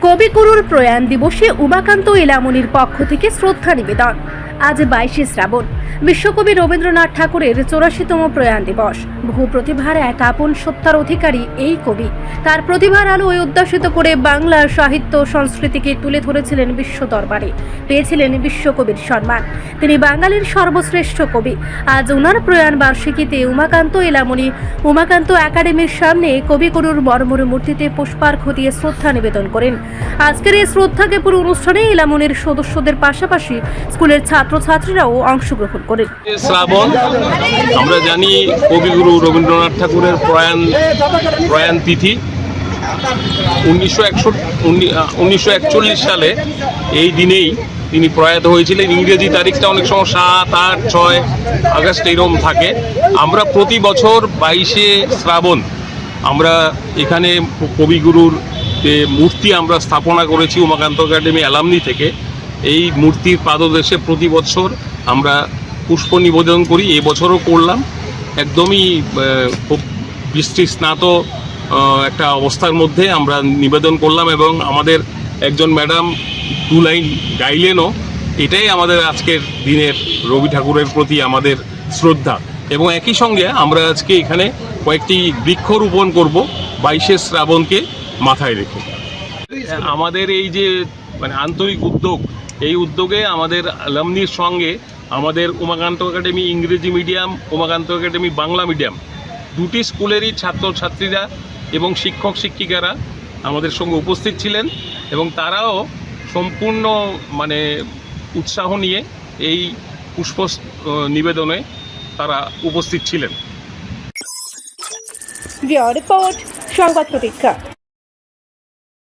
কবিগুরুর প্রয়াণ দিবসে উমাকান্ত এলামনির পক্ষ থেকে শ্রদ্ধা নিবেদন। আজ 22শে শ্রাবণ, বিশ্বকবি রবীন্দ্রনাথ ঠাকুরের 84তম প্রয়াণ দিবস। বহু প্রতিভার এক আপন সত্তার অধিকারী এই কবি তার প্রতিভার আলোয় উদ্ভাসিত করে বাংলার সাহিত্য সংস্কৃতিকে তুলে ধরেছিলেন বিশ্ব দরবারে, পেয়েছিলেন বিশ্বকবির সম্মান। তিনি বাঙালির সর্বশ্রেষ্ঠ কবি। আজ ওনার প্রয়াণ বার্ষিকীতে উমাকান্ত এলামনি উমাকান্ত একাডেমির সামনে কবিগুরুর মর্মর মূর্তিতে পুষ্পার্ঘ দিয়ে শ্রদ্ধা নিবেদন করেন। আজকের এই শ্রদ্ধাজ্ঞাপন অনুষ্ঠানে এলামনির সদস্যদের পাশাপাশি স্কুলের ছাত্রছাত্রীরাও অংশগ্রহণ করেন। শ্রাবণ, আমরা জানি কবিগুরু রবীন্দ্রনাথ ঠাকুরের প্রয়াণ তিথি 1941 সালে এই দিনেই তিনি প্রয়াত হয়েছিলেন। ইংরেজি তারিখটা অনেক সময় 7, 8, 6 আগস্ট এরকম থাকে। আমরা প্রতি বছর 22শে শ্রাবণ আমরা এখানে কবিগুরুর যে মূর্তি আমরা স্থাপনা করেছি উমাকান্ত একাডেমি অ্যালামনি থেকে, এই মূর্তির পাদদেশে প্রতি বছর আমরা পুষ্প নিবেদন করি। এবছরও করলাম। একদমই খুব বৃষ্টি স্নাত একটা অবস্থার মধ্যে আমরা নিবেদন করলাম এবং আমাদের একজন ম্যাডাম 2 লাইন গাইলেনও। এটাই আমাদের আজকের দিনের রবি ঠাকুরের প্রতি আমাদের শ্রদ্ধা। এবং একই সঙ্গে আমরা আজকে এখানে কয়েকটি বৃক্ষরোপণ করব 22শে শ্রাবণকে মাথায় রেখে। আমাদের এই যে আন্তরিক উদ্যোগ, এই উদ্যোগে আমাদের অ্যালামনির সঙ্গে আমাদের উমাকান্ত একাডেমি ইংরেজি medium, Umakanta academy Bangla medium দুটি স্কুলেরই ছাত্রছাত্রীরা এবং শিক্ষক শিক্ষিকারা আমাদের সঙ্গে উপস্থিত ছিলেন এবং তারাও সম্পূর্ণ উৎসাহ নিয়ে এই পুষ্প নিবেদনে তারা উপস্থিত ছিলেন। রিপোর্ট সংবাদ প্রতীক্ষা।